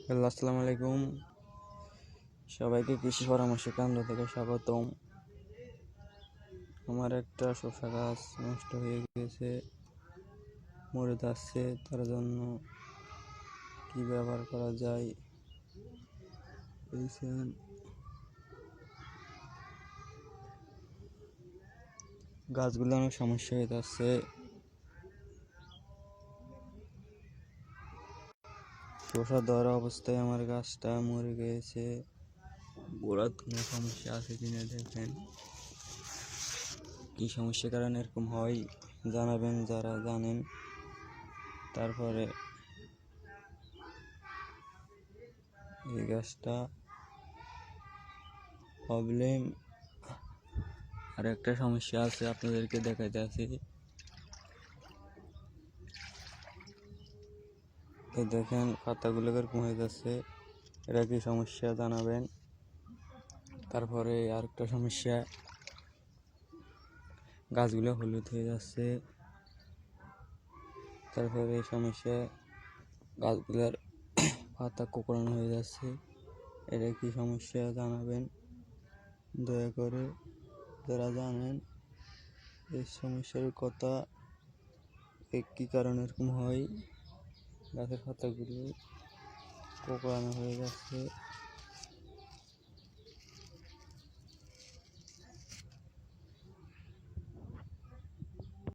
Hello, আসসালামু আলাইকুম। সবাইকে কৃষি পরামর্শ কেন্দ্র থেকে স্বাগতম। আমার একটা শসা গাছ নষ্ট হয়ে গেছে, মরে যাচ্ছে। তার জন্য কি ব্যবহার করা যায়? গাছগুলো অনেক সমস্যা হয়ে যাচ্ছে। শসা ধরা অবস্থায় আমার গাছটা মরে গিয়েছে। গোড়ার কোনো সমস্যা আছে কিনা দেখেন। কি সমস্যার কারণে এরকম হয় জানাবেন যারা জানেন। তারপরে এই গাছটা প্রবলেম, আর একটা সমস্যা আছে আপনাদেরকে দেখাইতে আছি। এই দেখেন পাতাগুলো এরকম হয়ে যাচ্ছে, এটা কি সমস্যা জানাবেন। তারপরে আরেকটা সমস্যা, গাছগুলো হলুদ হয়ে যাচ্ছে। তারপরে এই সমস্যা, গাছগুলোর পাতা কোঁকড়ানো হয়ে যাচ্ছে। এটা কি সমস্যা জানাবেন দয়া করে, যারা জানেন এই সমস্যার কথা। কী কারণে এরকম হয়, গাছের পাতাগুলো কোঁকড়ানো হয়ে যাচ্ছে।